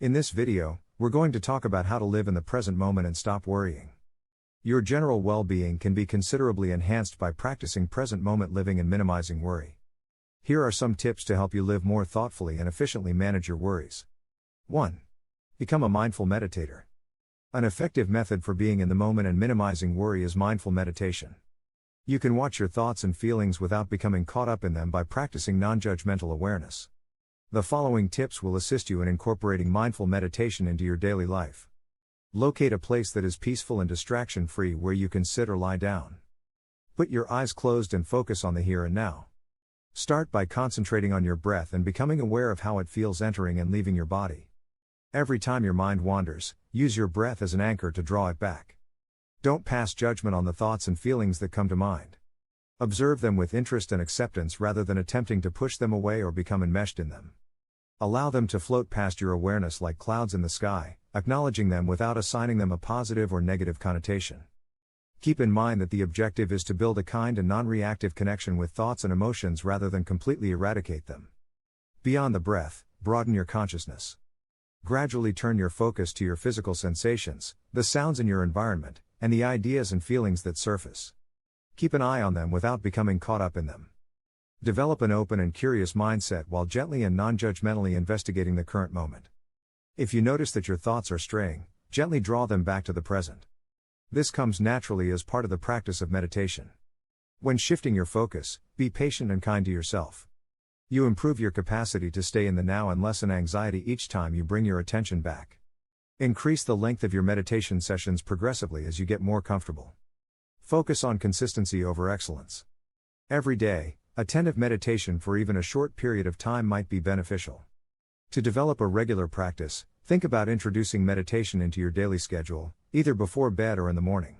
In this video, we're going to talk about how to live in the present moment and stop worrying. Your general well-being can be considerably enhanced by practicing present moment living and minimizing worry. Here are some tips to help you live more thoughtfully and efficiently manage your worries. 1. Become a mindful meditator. An effective method for being in the moment and minimizing worry is mindful meditation. You can watch your thoughts and feelings without becoming caught up in them by practicing non-judgmental awareness. The following tips will assist you in incorporating mindful meditation into your daily life. Locate a place that is peaceful and distraction-free where you can sit or lie down. Put your eyes closed and focus on the here and now. Start by concentrating on your breath and becoming aware of how it feels entering and leaving your body. Every time your mind wanders, use your breath as an anchor to draw it back. Don't pass judgment on the thoughts and feelings that come to mind. Observe them with interest and acceptance rather than attempting to push them away or become enmeshed in them. Allow them to float past your awareness like clouds in the sky, acknowledging them without assigning them a positive or negative connotation. Keep in mind that the objective is to build a kind and non-reactive connection with thoughts and emotions rather than completely eradicate them. Beyond the breath, broaden your consciousness. Gradually turn your focus to your physical sensations, the sounds in your environment, and the ideas and feelings that surface. Keep an eye on them without becoming caught up in them. Develop an open and curious mindset while gently and non-judgmentally investigating the current moment. If you notice that your thoughts are straying, gently draw them back to the present. This comes naturally as part of the practice of meditation. When shifting your focus, be patient and kind to yourself. You improve your capacity to stay in the now and lessen anxiety each time you bring your attention back. Increase the length of your meditation sessions progressively as you get more comfortable. Focus on consistency over excellence. Every day, attentive meditation for even a short period of time might be beneficial. To develop a regular practice, think about introducing meditation into your daily schedule, either before bed or in the morning.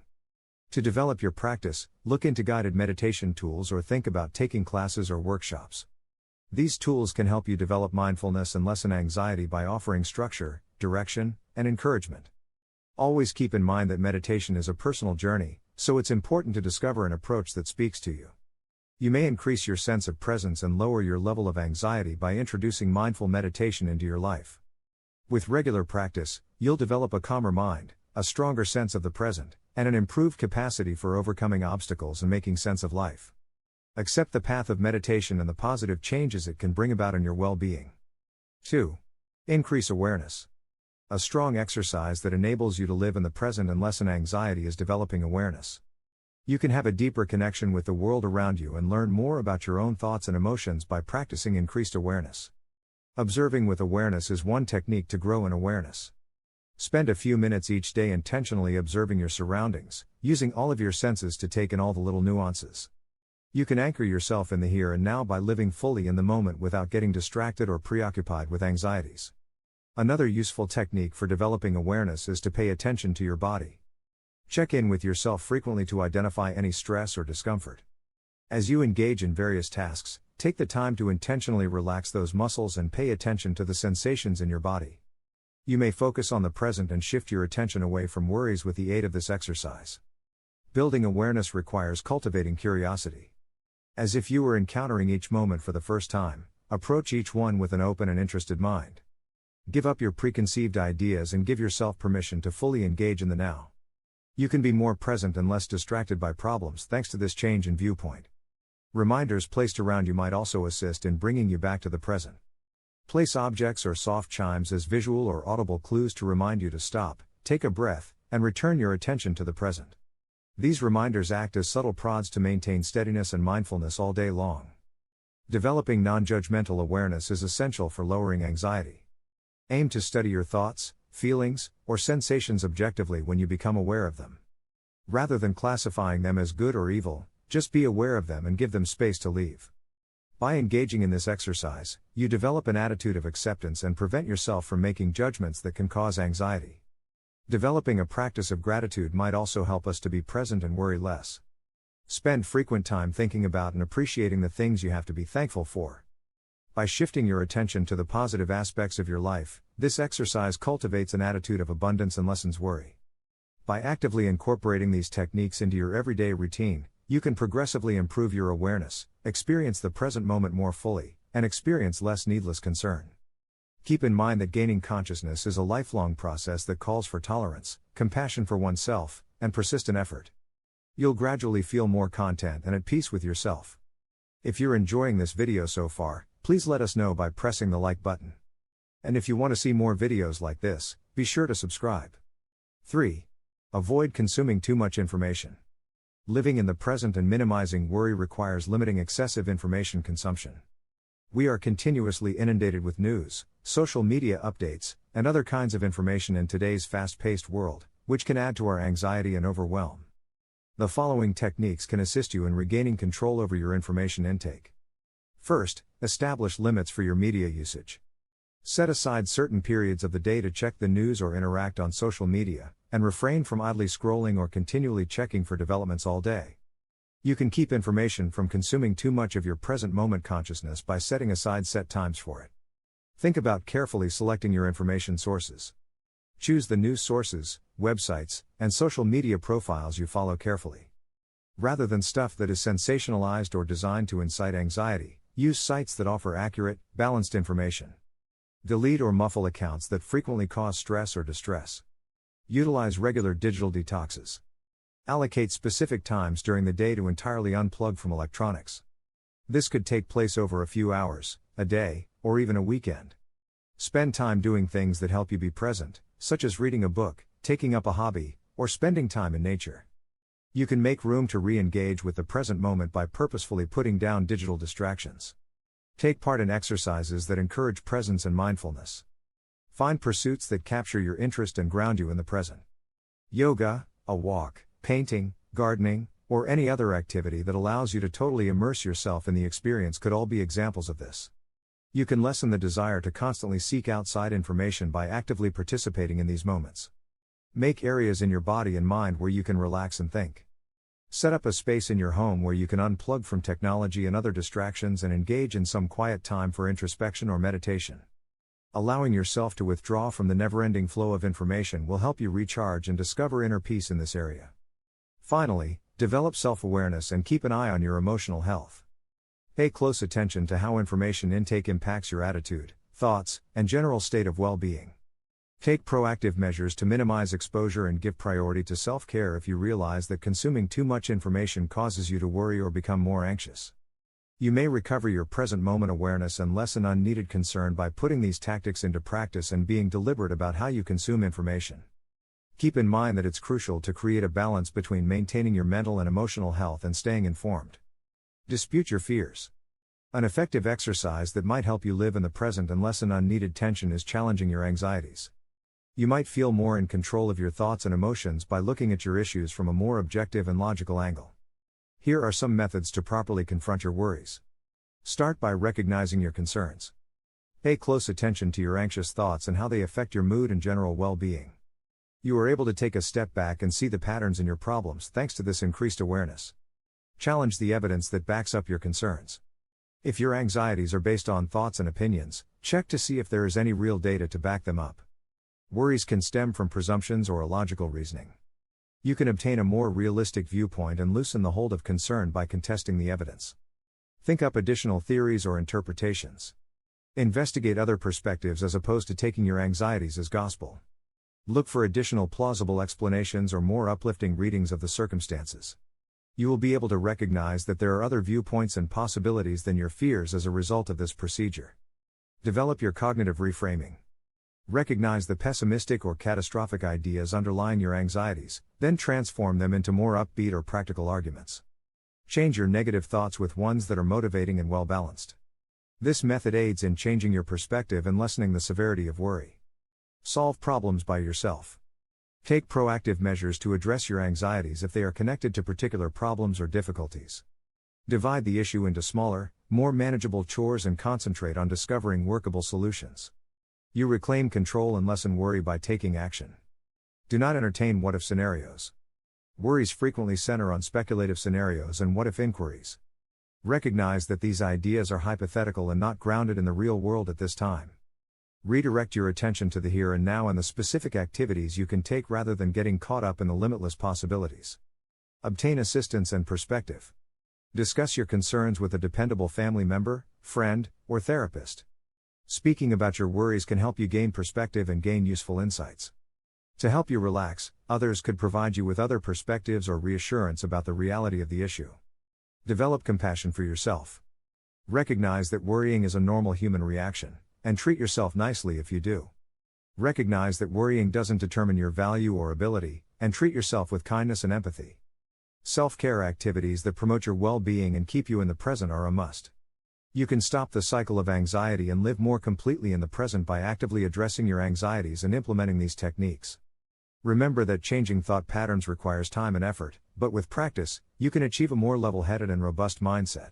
To develop your practice, look into guided meditation tools or think about taking classes or workshops. These tools can help you develop mindfulness and lessen anxiety by offering structure, direction, and encouragement. Always keep in mind that meditation is a personal journey, so it's important to discover an approach that speaks to you. You may increase your sense of presence and lower your level of anxiety by introducing mindful meditation into your life. With regular practice, you'll develop a calmer mind, a stronger sense of the present, and an improved capacity for overcoming obstacles and making sense of life. Accept the path of meditation and the positive changes it can bring about in your well-being. 2. Increase awareness. A strong exercise that enables you to live in the present and lessen anxiety is developing awareness. You can have a deeper connection with the world around you and learn more about your own thoughts and emotions by practicing increased awareness. Observing with awareness is one technique to grow in awareness. Spend a few minutes each day intentionally observing your surroundings, using all of your senses to take in all the little nuances. You can anchor yourself in the here and now by living fully in the moment without getting distracted or preoccupied with anxieties. Another useful technique for developing awareness is to pay attention to your body. Check in with yourself frequently to identify any stress or discomfort. As you engage in various tasks, take the time to intentionally relax those muscles and pay attention to the sensations in your body. You may focus on the present and shift your attention away from worries with the aid of this exercise. Building awareness requires cultivating curiosity. As if you were encountering each moment for the first time, approach each one with an open and interested mind. Give up your preconceived ideas and give yourself permission to fully engage in the now. You can be more present and less distracted by problems thanks to this change in viewpoint. Reminders placed around you might also assist in bringing you back to the present. Place objects or soft chimes as visual or audible clues to remind you to stop, take a breath, and return your attention to the present. These reminders act as subtle prods to maintain steadiness and mindfulness all day long. Developing non-judgmental awareness is essential for lowering anxiety. Aim to study your thoughts, feelings, or sensations objectively when you become aware of them. Rather than classifying them as good or evil, just be aware of them and give them space to leave. By engaging in this exercise, you develop an attitude of acceptance and prevent yourself from making judgments that can cause anxiety. Developing a practice of gratitude might also help us to be present and worry less. Spend frequent time thinking about and appreciating the things you have to be thankful for. By shifting your attention to the positive aspects of your life, this exercise cultivates an attitude of abundance and lessens worry. By actively incorporating these techniques into your everyday routine, you can progressively improve your awareness, experience the present moment more fully, and experience less needless concern. Keep in mind that gaining consciousness is a lifelong process that calls for tolerance, compassion for oneself, and persistent effort. You'll gradually feel more content and at peace with yourself. If you're enjoying this video so far, please let us know by pressing the like button. And if you want to see more videos like this, be sure to subscribe. 3. Avoid consuming too much information. Living in the present and minimizing worry requires limiting excessive information consumption. We are continuously inundated with news, social media updates, and other kinds of information in today's fast-paced world, which can add to our anxiety and overwhelm. The following techniques can assist you in regaining control over your information intake. First, establish limits for your media usage. Set aside certain periods of the day to check the news or interact on social media, and refrain from idly scrolling or continually checking for developments all day. You can keep information from consuming too much of your present moment consciousness by setting aside set times for it. Think about carefully selecting your information sources. Choose the news sources, websites, and social media profiles you follow carefully. Rather than stuff that is sensationalized or designed to incite anxiety, use sites that offer accurate, balanced information. Delete or muffle accounts that frequently cause stress or distress. Utilize regular digital detoxes. Allocate specific times during the day to entirely unplug from electronics. This could take place over a few hours, a day, or even a weekend. Spend time doing things that help you be present, such as reading a book, taking up a hobby, or spending time in nature. You can make room to re-engage with the present moment by purposefully putting down digital distractions. Take part in exercises that encourage presence and mindfulness. Find pursuits that capture your interest and ground you in the present. Yoga, a walk, painting, gardening, or any other activity that allows you to totally immerse yourself in the experience could all be examples of this. You can lessen the desire to constantly seek outside information by actively participating in these moments. Make areas in your body and mind where you can relax and think. Set up a space in your home where you can unplug from technology and other distractions and engage in some quiet time for introspection or meditation. Allowing yourself to withdraw from the never-ending flow of information will help you recharge and discover inner peace in this area. Finally, develop self-awareness and keep an eye on your emotional health. Pay close attention to how information intake impacts your attitude, thoughts, and general state of well-being. Take proactive measures to minimize exposure and give priority to self-care if you realize that consuming too much information causes you to worry or become more anxious. You may recover your present moment awareness and lessen unneeded concern by putting these tactics into practice and being deliberate about how you consume information. Keep in mind that it's crucial to create a balance between maintaining your mental and emotional health and staying informed. Dispute your fears. An effective exercise that might help you live in the present and lessen unneeded tension is challenging your anxieties. You might feel more in control of your thoughts and emotions by looking at your issues from a more objective and logical angle. Here are some methods to properly confront your worries. Start by recognizing your concerns. Pay close attention to your anxious thoughts and how they affect your mood and general well-being. You are able to take a step back and see the patterns in your problems thanks to this increased awareness. Challenge the evidence that backs up your concerns. If your anxieties are based on thoughts and opinions, check to see if there is any real data to back them up. Worries can stem from presumptions or illogical reasoning. You can obtain a more realistic viewpoint and loosen the hold of concern by contesting the evidence. Think up additional theories or interpretations. Investigate other perspectives as opposed to taking your anxieties as gospel. Look for additional plausible explanations or more uplifting readings of the circumstances. You will be able to recognize that there are other viewpoints and possibilities than your fears as a result of this procedure. Develop your cognitive reframing. Recognize the pessimistic or catastrophic ideas underlying your anxieties, then transform them into more upbeat or practical arguments. Change your negative thoughts with ones that are motivating and well-balanced. This method aids in changing your perspective and lessening the severity of worry. Solve problems by yourself. Take proactive measures to address your anxieties if they are connected to particular problems or difficulties. Divide the issue into smaller, more manageable chores and concentrate on discovering workable solutions. You reclaim control and lessen worry by taking action. Do not entertain what-if scenarios. Worries frequently center on speculative scenarios and what-if inquiries. Recognize that these ideas are hypothetical and not grounded in the real world at this time. Redirect your attention to the here and now and the specific activities you can take rather than getting caught up in the limitless possibilities. Obtain assistance and perspective. Discuss your concerns with a dependable family member, friend, or therapist. Speaking about your worries can help you gain perspective and gain useful insights. To help you relax, others could provide you with other perspectives or reassurance about the reality of the issue. Develop compassion for yourself. Recognize that worrying is a normal human reaction, and treat yourself nicely if you do. Recognize that worrying doesn't determine your value or ability, and treat yourself with kindness and empathy. Self-care activities that promote your well-being and keep you in the present are a must. You can stop the cycle of anxiety and live more completely in the present by actively addressing your anxieties and implementing these techniques. Remember that changing thought patterns requires time and effort, but with practice, you can achieve a more level-headed and robust mindset.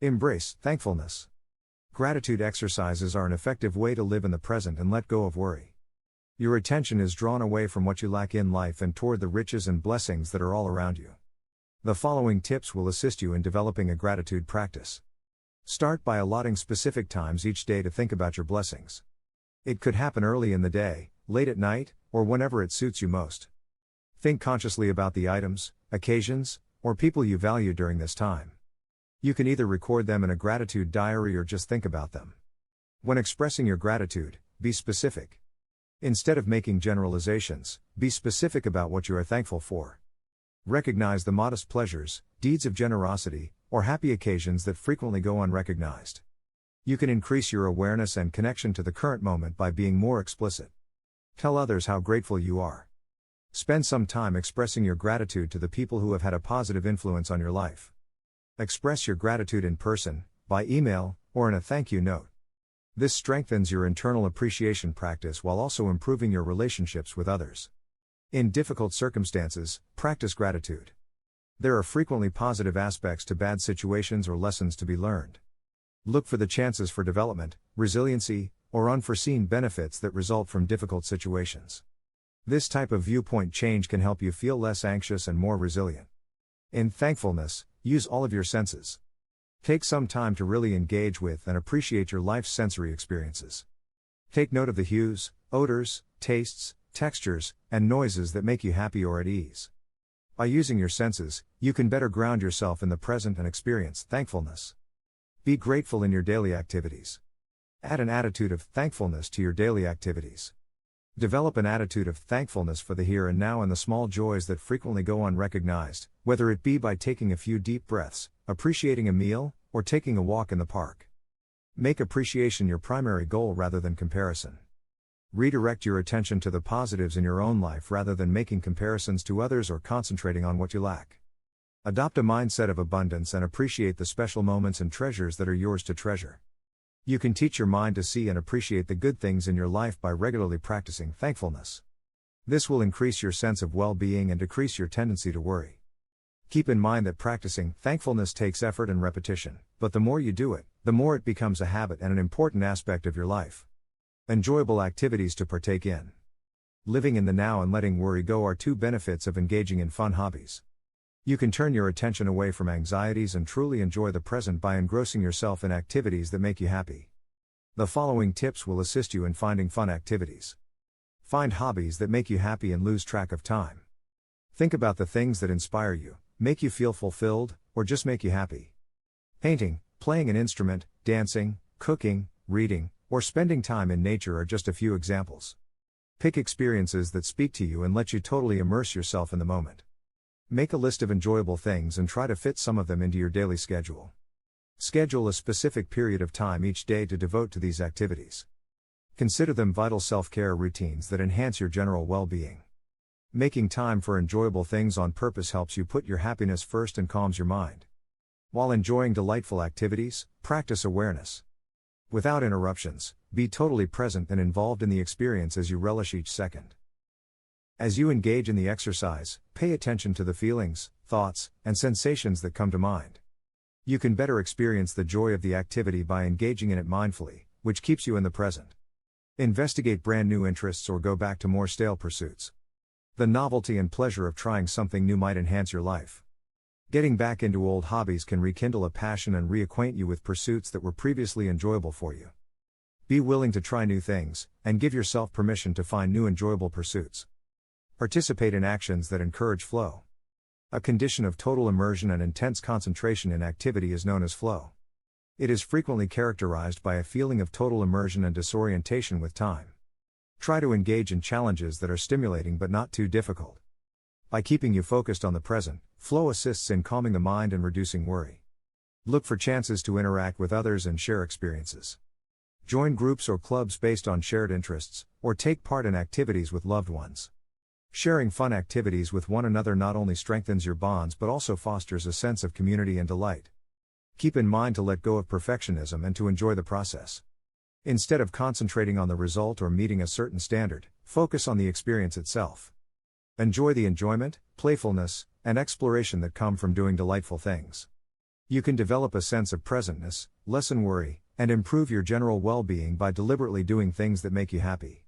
Embrace thankfulness. Gratitude exercises are an effective way to live in the present and let go of worry. Your attention is drawn away from what you lack in life and toward the riches and blessings that are all around you. The following tips will assist you in developing a gratitude practice. Start by allotting specific times each day to think about your blessings. It could happen early in the day, late at night, or whenever it suits you most. Think consciously about the items, occasions, or people you value during this time. You can either record them in a gratitude diary or just think about them. When expressing your gratitude, be specific. Instead of making generalizations, be specific about what you are thankful for. Recognize the modest pleasures, deeds of generosity, or happy occasions that frequently go unrecognized. You can increase your awareness and connection to the current moment by being more explicit. Tell others how grateful you are. Spend some time expressing your gratitude to the people who have had a positive influence on your life. Express your gratitude in person, by email, or in a thank you note. This strengthens your internal appreciation practice while also improving your relationships with others. In difficult circumstances, practice gratitude. There are frequently positive aspects to bad situations or lessons to be learned. Look for the chances for development, resiliency, or unforeseen benefits that result from difficult situations. This type of viewpoint change can help you feel less anxious and more resilient. In thankfulness, use all of your senses. Take some time to really engage with and appreciate your life's sensory experiences. Take note of the hues, odors, tastes, textures, and noises that make you happy or at ease. By using your senses, you can better ground yourself in the present and experience thankfulness. Be grateful in your daily activities. Add an attitude of thankfulness to your daily activities. Develop an attitude of thankfulness for the here and now and the small joys that frequently go unrecognized, whether it be by taking a few deep breaths, appreciating a meal, or taking a walk in the park. Make appreciation your primary goal rather than comparison. Redirect your attention to the positives in your own life rather than making comparisons to others or concentrating on what you lack. Adopt a mindset of abundance and appreciate the special moments and treasures that are yours to treasure. You can teach your mind to see and appreciate the good things in your life by regularly practicing thankfulness. This will increase your sense of well-being and decrease your tendency to worry. Keep in mind that practicing thankfulness takes effort and repetition, but the more you do it, the more it becomes a habit and an important aspect of your life. Enjoyable activities to partake in. Living in the now and letting worry go are two benefits of engaging in fun hobbies. You can turn your attention away from anxieties and truly enjoy the present by engrossing yourself in activities that make you happy. The following tips will assist you in finding fun activities. Find hobbies that make you happy and lose track of time. Think about the things that inspire you, make you feel fulfilled, or just make you happy. Painting, playing an instrument, dancing, cooking, reading, or spending time in nature are just a few examples. Pick experiences that speak to you and let you totally immerse yourself in the moment. Make a list of enjoyable things and try to fit some of them into your daily schedule. Schedule a specific period of time each day to devote to these activities. Consider them vital self-care routines that enhance your general well-being. Making time for enjoyable things on purpose helps you put your happiness first and calms your mind. While enjoying delightful activities, practice awareness. Without interruptions, be totally present and involved in the experience as you relish each second. As you engage in the exercise, pay attention to the feelings, thoughts, and sensations that come to mind. You can better experience the joy of the activity by engaging in it mindfully, which keeps you in the present. Investigate brand new interests or go back to more stale pursuits. The novelty and pleasure of trying something new might enhance your life. Getting back into old hobbies can rekindle a passion and reacquaint you with pursuits that were previously enjoyable for you. Be willing to try new things, and give yourself permission to find new enjoyable pursuits. Participate in actions that encourage flow. A condition of total immersion and intense concentration in activity is known as flow. It is frequently characterized by a feeling of total immersion and disorientation with time. Try to engage in challenges that are stimulating but not too difficult. By keeping you focused on the present, flow assists in calming the mind and reducing worry. Look for chances to interact with others and share experiences. Join groups or clubs based on shared interests, or take part in activities with loved ones. Sharing fun activities with one another not only strengthens your bonds but also fosters a sense of community and delight. Keep in mind to let go of perfectionism and to enjoy the process. Instead of concentrating on the result or meeting a certain standard, focus on the experience itself. Enjoy the enjoyment, playfulness, and exploration that come from doing delightful things. You can develop a sense of presentness, lessen worry, and improve your general well-being by deliberately doing things that make you happy.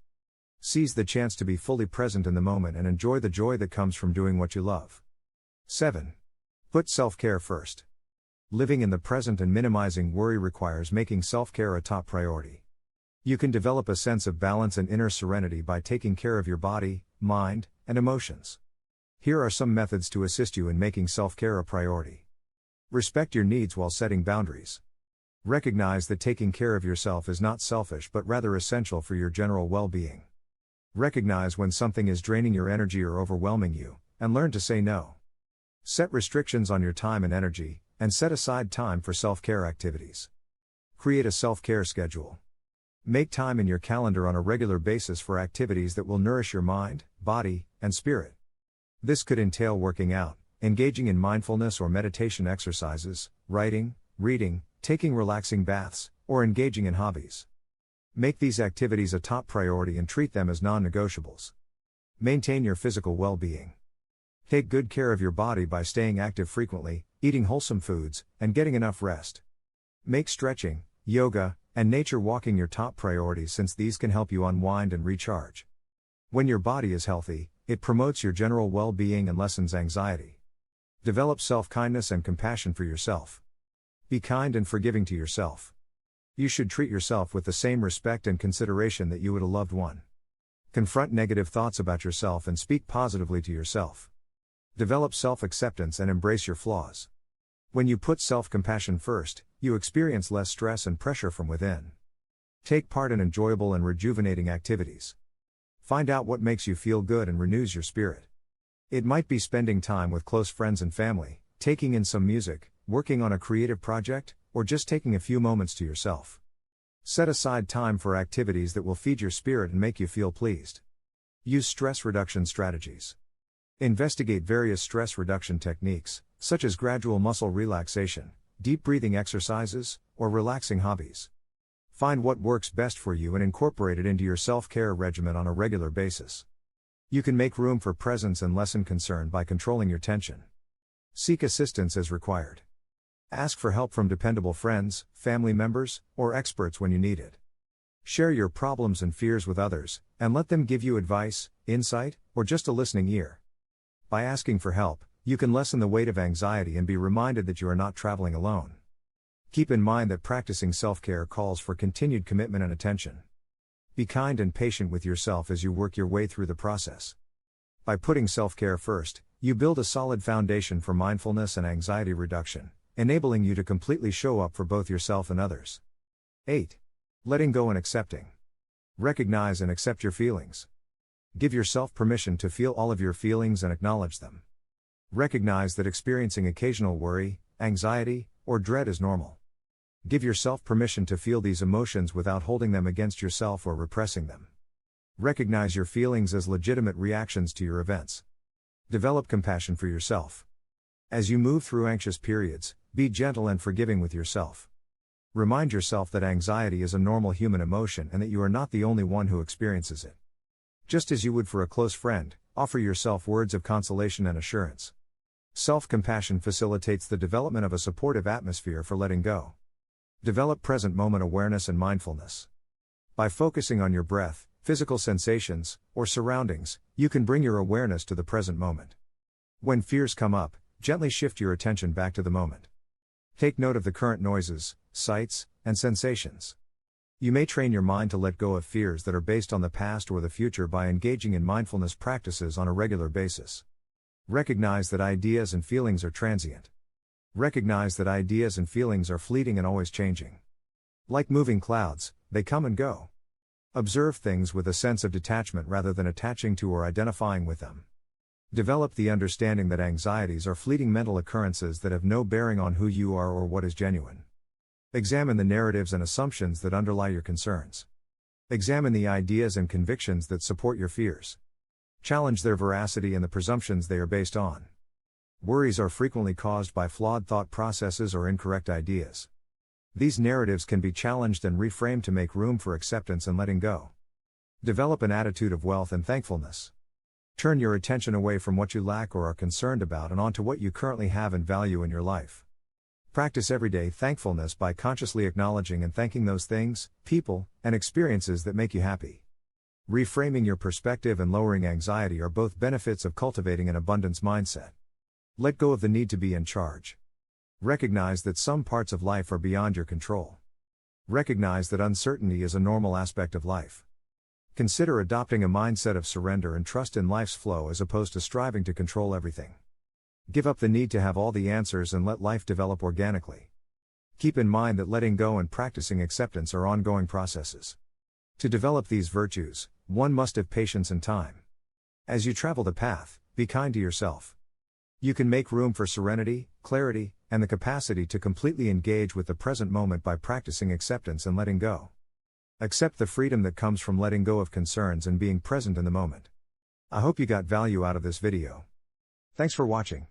Seize the chance to be fully present in the moment and enjoy the joy that comes from doing what you love. 7. Put self-care first. Living in the present and minimizing worry requires making self-care a top priority. You can develop a sense of balance and inner serenity by taking care of your body, mind, and emotions. Here are some methods to assist you in making self-care a priority. Respect your needs while setting boundaries. Recognize that taking care of yourself is not selfish but rather essential for your general well-being. Recognize when something is draining your energy or overwhelming you, and learn to say no. Set restrictions on your time and energy, and set aside time for self-care activities. Create a self-care schedule. Make time in your calendar on a regular basis for activities that will nourish your mind, body, and spirit. This could entail working out, engaging in mindfulness or meditation exercises, writing, reading, taking relaxing baths, or engaging in hobbies. Make these activities a top priority and treat them as non-negotiables. Maintain your physical well-being. Take good care of your body by staying active frequently, eating wholesome foods, and getting enough rest. Make stretching, yoga, and nature walking your top priorities since these can help you unwind and recharge. When your body is healthy, it promotes your general well-being and lessens anxiety. Develop self-kindness and compassion for yourself. Be kind and forgiving to yourself. You should treat yourself with the same respect and consideration that you would a loved one. Confront negative thoughts about yourself and speak positively to yourself. Develop self-acceptance and embrace your flaws. When you put self-compassion first, you experience less stress and pressure from within. Take part in enjoyable and rejuvenating activities. Find out what makes you feel good and renews your spirit. It might be spending time with close friends and family, taking in some music, working on a creative project, or just taking a few moments to yourself. Set aside time for activities that will feed your spirit and make you feel pleased. Use stress reduction strategies. Investigate various stress reduction techniques, such as gradual muscle relaxation, deep breathing exercises, or relaxing hobbies. Find what works best for you and incorporate it into your self-care regimen on a regular basis. You can make room for presence and lessen concern by controlling your tension. Seek assistance as required. Ask for help from dependable friends, family members, or experts when you need it. Share your problems and fears with others, and let them give you advice, insight, or just a listening ear. By asking for help, you can lessen the weight of anxiety and be reminded that you are not traveling alone. Keep in mind that practicing self-care calls for continued commitment and attention. Be kind and patient with yourself as you work your way through the process. By putting self-care first, you build a solid foundation for mindfulness and anxiety reduction, enabling you to completely show up for both yourself and others. 8. Letting go and accepting. Recognize and accept your feelings. Give yourself permission to feel all of your feelings and acknowledge them. Recognize that experiencing occasional worry, anxiety, or dread is normal. Give yourself permission to feel these emotions without holding them against yourself or repressing them. Recognize your feelings as legitimate reactions to your events. Develop compassion for yourself. As you move through anxious periods, be gentle and forgiving with yourself. Remind yourself that anxiety is a normal human emotion and that you are not the only one who experiences it. Just as you would for a close friend, offer yourself words of consolation and assurance. Self-compassion facilitates the development of a supportive atmosphere for letting go. Develop present moment awareness and mindfulness. By focusing on your breath, physical sensations, or surroundings, you can bring your awareness to the present moment. When fears come up, gently shift your attention back to the moment. Take note of the current noises, sights, and sensations. You may train your mind to let go of fears that are based on the past or the future by engaging in mindfulness practices on a regular basis. Recognize that ideas and feelings are transient. Recognize that ideas and feelings are fleeting and always changing. Like moving clouds, they come and go. Observe things with a sense of detachment rather than attaching to or identifying with them. Develop the understanding that anxieties are fleeting mental occurrences that have no bearing on who you are or what is genuine. Examine the narratives and assumptions that underlie your concerns. Examine the ideas and convictions that support your fears. Challenge their veracity and the presumptions they are based on. Worries are frequently caused by flawed thought processes or incorrect ideas. These narratives can be challenged and reframed to make room for acceptance and letting go. Develop an attitude of wealth and thankfulness. Turn your attention away from what you lack or are concerned about and onto what you currently have and value in your life. Practice everyday thankfulness by consciously acknowledging and thanking those things, people, and experiences that make you happy. Reframing your perspective and lowering anxiety are both benefits of cultivating an abundance mindset. Let go of the need to be in charge. Recognize that some parts of life are beyond your control. Recognize that uncertainty is a normal aspect of life. Consider adopting a mindset of surrender and trust in life's flow as opposed to striving to control everything. Give up the need to have all the answers and let life develop organically. Keep in mind that letting go and practicing acceptance are ongoing processes. To develop these virtues, one must have patience and time. As you travel the path, be kind to yourself. You can make room for serenity, clarity, and the capacity to completely engage with the present moment by practicing acceptance and letting go. Accept the freedom that comes from letting go of concerns and being present in the moment. I hope you got value out of this video. Thanks for watching.